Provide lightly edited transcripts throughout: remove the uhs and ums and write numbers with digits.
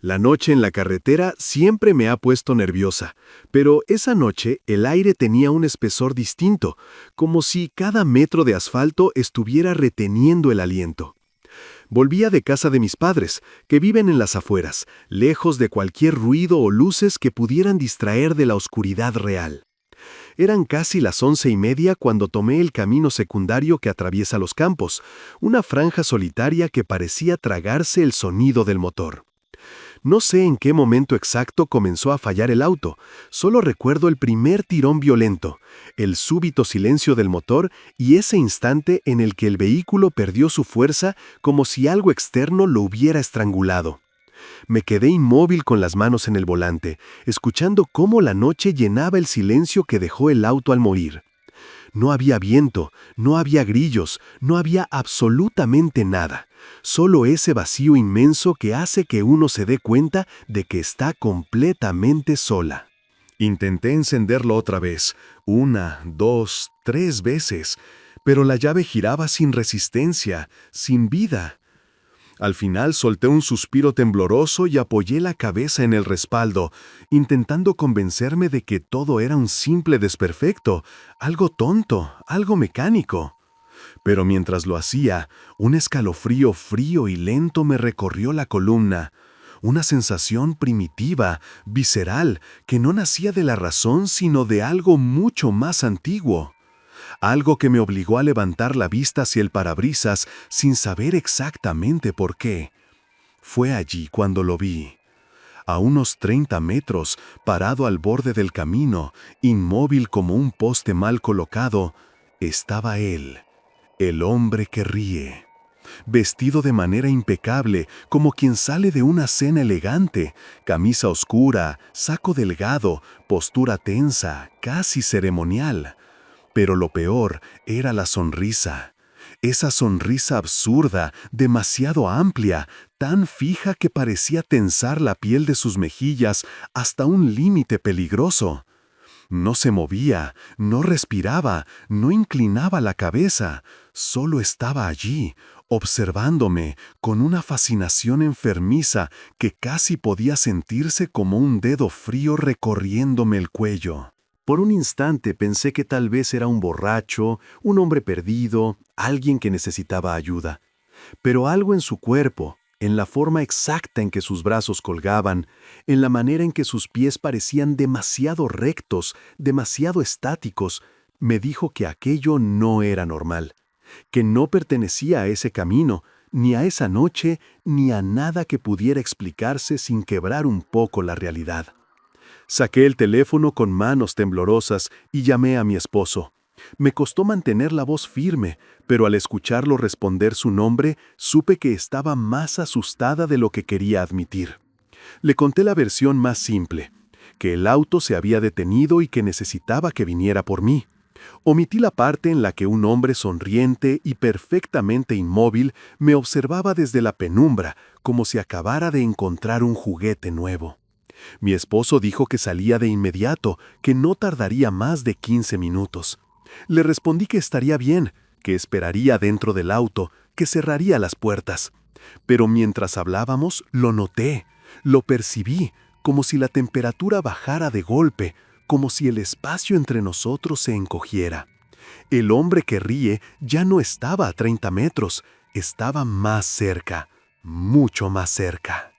La noche en la carretera siempre me ha puesto nerviosa, pero esa noche el aire tenía un espesor distinto, como si cada metro de asfalto estuviera reteniendo el aliento. Volvía de casa de mis padres, que viven en las afueras, lejos de cualquier ruido o luces que pudieran distraer de la oscuridad real. Eran casi las 11:30 cuando tomé el camino secundario que atraviesa los campos, una franja solitaria que parecía tragarse el sonido del motor. No sé en qué momento exacto comenzó a fallar el auto, solo recuerdo el primer tirón violento, el súbito silencio del motor y ese instante en el que el vehículo perdió su fuerza como si algo externo lo hubiera estrangulado. Me quedé inmóvil con las manos en el volante, escuchando cómo la noche llenaba el silencio que dejó el auto al morir. No había viento, no había grillos, no había absolutamente nada. Solo ese vacío inmenso que hace que uno se dé cuenta de que está completamente sola. Intenté encenderlo otra vez, 1, 2, 3 veces, pero la llave giraba sin resistencia, sin vida. Al final solté un suspiro tembloroso y apoyé la cabeza en el respaldo, intentando convencerme de que todo era un simple desperfecto, algo tonto, algo mecánico. Pero mientras lo hacía, un escalofrío frío y lento me recorrió la columna, una sensación primitiva, visceral, que no nacía de la razón sino de algo mucho más antiguo. Algo que me obligó a levantar la vista hacia el parabrisas sin saber exactamente por qué. Fue allí cuando lo vi. A unos 30 metros, parado al borde del camino, inmóvil como un poste mal colocado, estaba él, el hombre que ríe. Vestido de manera impecable, como quien sale de una cena elegante, camisa oscura, saco delgado, postura tensa, casi ceremonial. Pero lo peor era la sonrisa. Esa sonrisa absurda, demasiado amplia, tan fija que parecía tensar la piel de sus mejillas hasta un límite peligroso. No se movía, no respiraba, no inclinaba la cabeza, solo estaba allí, observándome con una fascinación enfermiza que casi podía sentirse como un dedo frío recorriéndome el cuello. Por un instante pensé que tal vez era un borracho, un hombre perdido, alguien que necesitaba ayuda. Pero algo en su cuerpo, en la forma exacta en que sus brazos colgaban, en la manera en que sus pies parecían demasiado rectos, demasiado estáticos, me dijo que aquello no era normal, que no pertenecía a ese camino, ni a esa noche, ni a nada que pudiera explicarse sin quebrar un poco la realidad. Saqué el teléfono con manos temblorosas y llamé a mi esposo. Me costó mantener la voz firme, pero al escucharlo responder su nombre, supe que estaba más asustada de lo que quería admitir. Le conté la versión más simple, que el auto se había detenido y que necesitaba que viniera por mí. Omití la parte en la que un hombre sonriente y perfectamente inmóvil me observaba desde la penumbra, como si acabara de encontrar un juguete nuevo. Mi esposo dijo que salía de inmediato, que no tardaría más de 15 minutos. Le respondí que estaría bien, que esperaría dentro del auto, que cerraría las puertas. Pero mientras hablábamos, lo noté, lo percibí, como si la temperatura bajara de golpe, como si el espacio entre nosotros se encogiera. El hombre que ríe ya no estaba a 30 metros, estaba más cerca, mucho más cerca.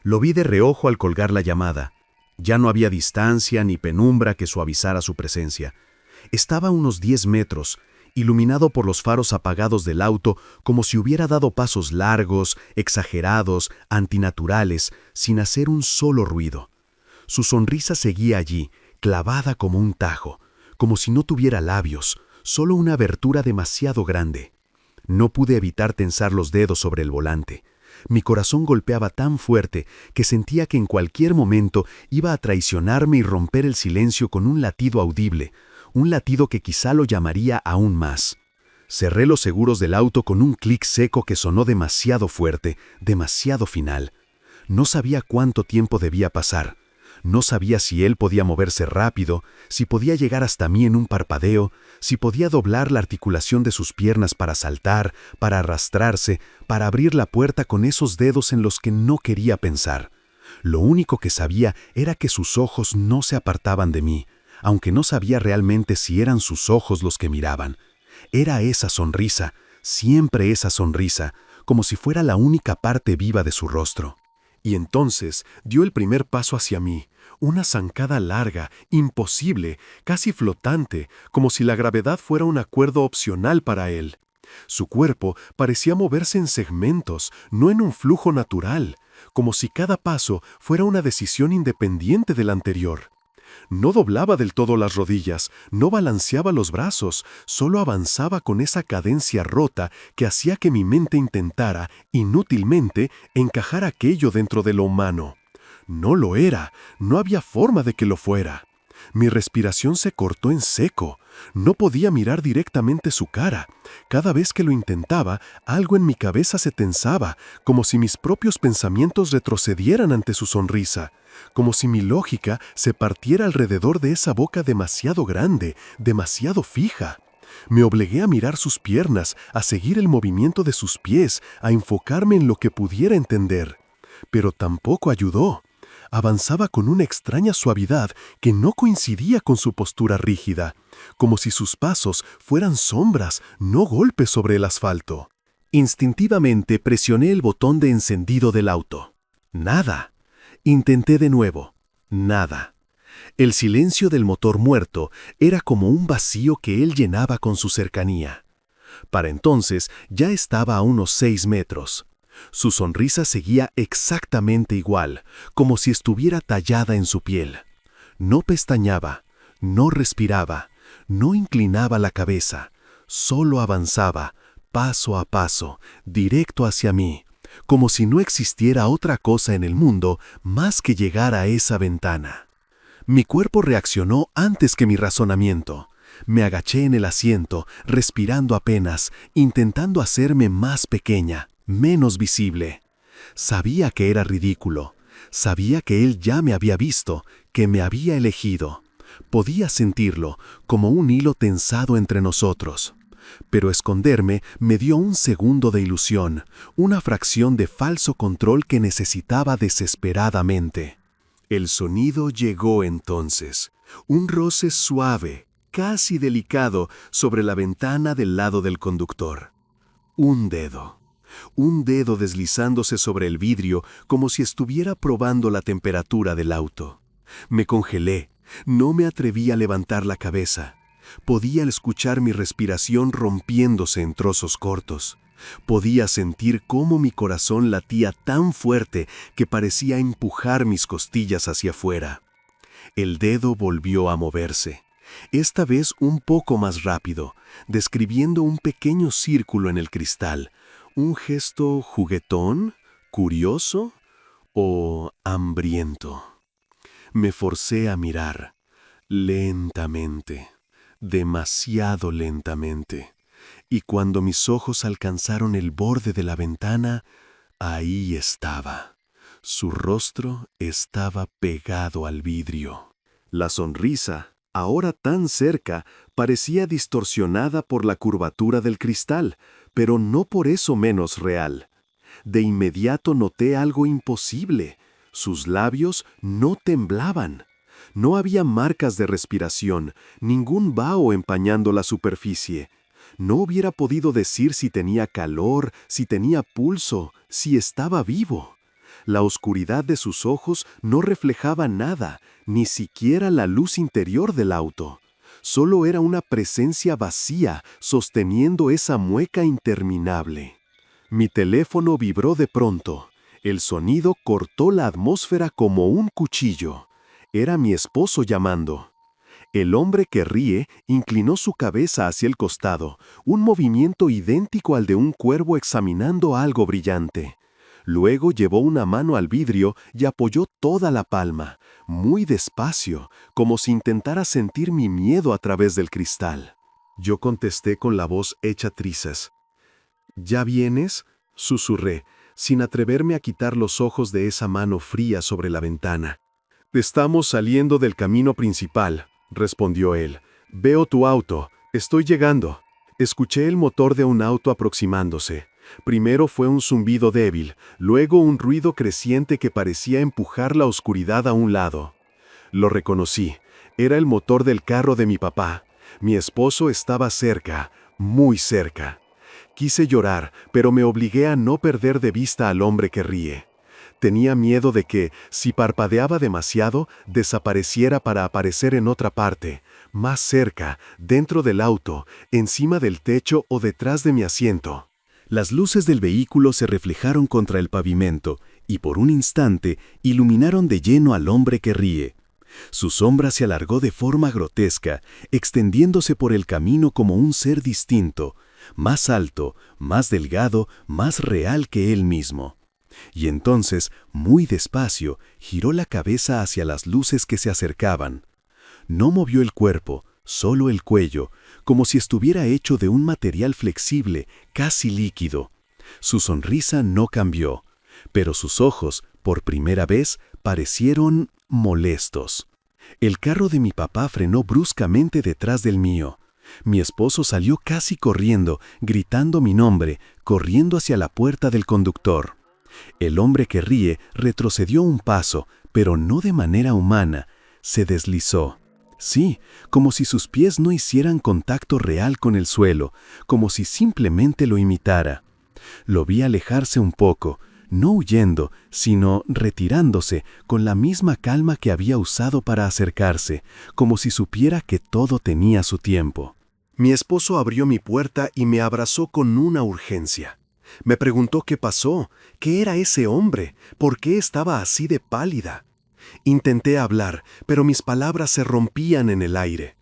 Lo vi de reojo al colgar la llamada. Ya no había distancia ni penumbra que suavizara su presencia. Estaba a unos 10 metros, iluminado por los faros apagados del auto, como si hubiera dado pasos largos, exagerados, antinaturales, sin hacer un solo ruido. Su sonrisa seguía allí, clavada como un tajo, como si no tuviera labios, solo una abertura demasiado grande. No pude evitar tensar los dedos sobre el volante. Mi corazón golpeaba tan fuerte que sentía que en cualquier momento iba a traicionarme y romper el silencio con un latido audible, un latido que quizá lo llamaría aún más. Cerré los seguros del auto con un clic seco que sonó demasiado fuerte, demasiado final. No sabía cuánto tiempo debía pasar. No sabía si él podía moverse rápido, si podía llegar hasta mí en un parpadeo, si podía doblar la articulación de sus piernas para saltar, para arrastrarse, para abrir la puerta con esos dedos en los que no quería pensar. Lo único que sabía era que sus ojos no se apartaban de mí, aunque no sabía realmente si eran sus ojos los que miraban. Era esa sonrisa, siempre esa sonrisa, como si fuera la única parte viva de su rostro. Y entonces dio el primer paso hacia mí, una zancada larga, imposible, casi flotante, como si la gravedad fuera un acuerdo opcional para él. Su cuerpo parecía moverse en segmentos, no en un flujo natural, como si cada paso fuera una decisión independiente del anterior. No doblaba del todo las rodillas, no balanceaba los brazos, solo avanzaba con esa cadencia rota que hacía que mi mente intentara, inútilmente, encajar aquello dentro de lo humano. No lo era, no había forma de que lo fuera. Mi respiración se cortó en seco. No podía mirar directamente su cara. Cada vez que lo intentaba, algo en mi cabeza se tensaba, como si mis propios pensamientos retrocedieran ante su sonrisa, como si mi lógica se partiera alrededor de esa boca demasiado grande, demasiado fija. Me obligué a mirar sus piernas, a seguir el movimiento de sus pies, a enfocarme en lo que pudiera entender. Pero tampoco ayudó. Avanzaba con una extraña suavidad que no coincidía con su postura rígida, como si sus pasos fueran sombras, no golpes sobre el asfalto. Instintivamente presioné el botón de encendido del auto. Nada. Intenté de nuevo. Nada. El silencio del motor muerto era como un vacío que él llenaba con su cercanía. Para entonces ya estaba a unos 6 metros. Su sonrisa seguía exactamente igual, como si estuviera tallada en su piel. No pestañaba, no respiraba, no inclinaba la cabeza, solo avanzaba, paso a paso, directo hacia mí, como si no existiera otra cosa en el mundo más que llegar a esa ventana. Mi cuerpo reaccionó antes que mi razonamiento. Me agaché en el asiento, respirando apenas, intentando hacerme más pequeña, menos visible. Sabía que era ridículo. Sabía que él ya me había visto, que me había elegido. Podía sentirlo, como un hilo tensado entre nosotros. Pero esconderme me dio un segundo de ilusión, una fracción de falso control que necesitaba desesperadamente. El sonido llegó entonces, un roce suave, casi delicado, sobre la ventana del lado del conductor. Un dedo deslizándose sobre el vidrio como si estuviera probando la temperatura del auto. Me congelé, no me atreví a levantar la cabeza. Podía escuchar mi respiración rompiéndose en trozos cortos. Podía sentir cómo mi corazón latía tan fuerte que parecía empujar mis costillas hacia afuera. El dedo volvió a moverse, esta vez un poco más rápido, describiendo un pequeño círculo en el cristal, un gesto juguetón, curioso o hambriento. Me forcé a mirar, lentamente, demasiado lentamente, y cuando mis ojos alcanzaron el borde de la ventana, ahí estaba. Su rostro estaba pegado al vidrio. La sonrisa, ahora tan cerca, parecía distorsionada por la curvatura del cristal, pero no por eso menos real. De inmediato noté algo imposible. Sus labios no temblaban. No había marcas de respiración, ningún vaho empañando la superficie. No hubiera podido decir si tenía calor, si tenía pulso, si estaba vivo. La oscuridad de sus ojos no reflejaba nada, ni siquiera la luz interior del auto. Solo era una presencia vacía sosteniendo esa mueca interminable. Mi teléfono vibró de pronto. El sonido cortó la atmósfera como un cuchillo. Era mi esposo llamando. El hombre que ríe inclinó su cabeza hacia el costado, un movimiento idéntico al de un cuervo examinando algo brillante. Luego llevó una mano al vidrio y apoyó toda la palma, muy despacio, como si intentara sentir mi miedo a través del cristal. Yo contesté con la voz hecha trizas. ¿Ya vienes?, susurré, sin atreverme a quitar los ojos de esa mano fría sobre la ventana. «Estamos saliendo del camino principal», respondió él. «Veo tu auto. Estoy llegando». Escuché el motor de un auto aproximándose. Primero fue un zumbido débil, luego un ruido creciente que parecía empujar la oscuridad a un lado. Lo reconocí. Era el motor del carro de mi papá. Mi esposo estaba cerca, muy cerca. Quise llorar, pero me obligué a no perder de vista al hombre que ríe. Tenía miedo de que, si parpadeaba demasiado, desapareciera para aparecer en otra parte, más cerca, dentro del auto, encima del techo o detrás de mi asiento. Las luces del vehículo se reflejaron contra el pavimento y por un instante iluminaron de lleno al hombre que ríe. Su sombra se alargó de forma grotesca, extendiéndose por el camino como un ser distinto, más alto, más delgado, más real que él mismo. Y entonces, muy despacio, giró la cabeza hacia las luces que se acercaban. No movió el cuerpo, solo el cuello, como si estuviera hecho de un material flexible, casi líquido. Su sonrisa no cambió, pero sus ojos, por primera vez, parecieron molestos. El carro de mi papá frenó bruscamente detrás del mío. Mi esposo salió casi corriendo, gritando mi nombre, corriendo hacia la puerta del conductor. El hombre que ríe retrocedió un paso, pero no de manera humana. Se deslizó. Sí, como si sus pies no hicieran contacto real con el suelo, como si simplemente lo imitara. Lo vi alejarse un poco, no huyendo, sino retirándose con la misma calma que había usado para acercarse, como si supiera que todo tenía su tiempo. Mi esposo abrió mi puerta y me abrazó con una urgencia. Me preguntó qué pasó, qué era ese hombre, por qué estaba así de pálida. Intenté hablar, pero mis palabras se rompían en el aire.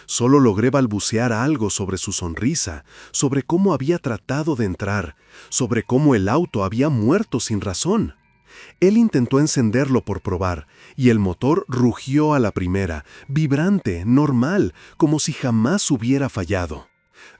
Solo logré balbucear algo sobre su sonrisa, sobre cómo había tratado de entrar, sobre cómo el auto había muerto sin razón. Él intentó encenderlo por probar, y el motor rugió a la primera, vibrante, normal, como si jamás hubiera fallado.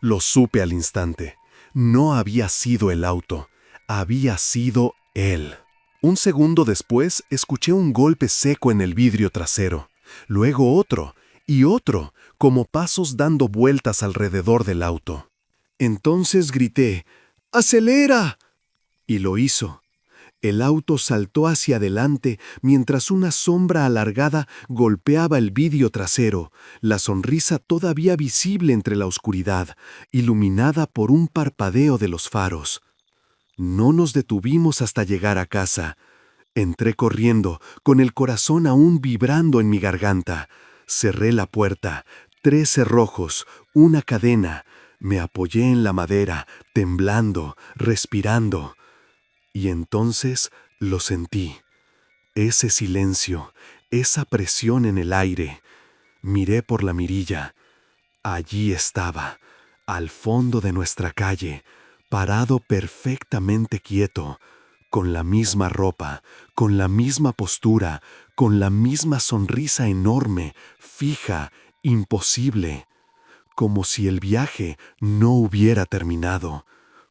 Lo supe al instante. No había sido el auto, había sido él. Un segundo después, escuché un golpe seco en el vidrio trasero, luego otro, y otro, como pasos dando vueltas alrededor del auto. Entonces grité, ¡acelera! Y lo hizo. El auto saltó hacia adelante mientras una sombra alargada golpeaba el vidrio trasero, la sonrisa todavía visible entre la oscuridad, iluminada por un parpadeo de los faros. No nos detuvimos hasta llegar a casa. Entré corriendo, con el corazón aún vibrando en mi garganta. Cerré la puerta, 3 cerrojos, una cadena. Me apoyé en la madera, temblando, respirando. Y entonces lo sentí. Ese silencio, esa presión en el aire. Miré por la mirilla. Allí estaba, al fondo de nuestra calle, parado perfectamente quieto, con la misma ropa, con la misma postura, con la misma sonrisa enorme, fija, imposible, como si el viaje no hubiera terminado,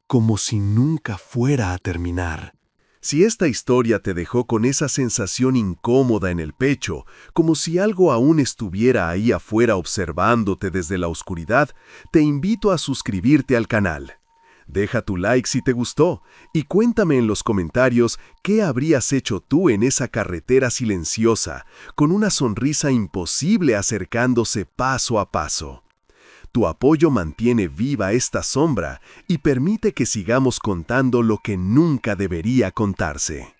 como si nunca fuera a terminar. Si esta historia te dejó con esa sensación incómoda en el pecho, como si algo aún estuviera ahí afuera observándote desde la oscuridad, te invito a suscribirte al canal. Deja tu like si te gustó y cuéntame en los comentarios qué habrías hecho tú en esa carretera silenciosa, con una sonrisa imposible acercándose paso a paso. Tu apoyo mantiene viva esta sombra y permite que sigamos contando lo que nunca debería contarse.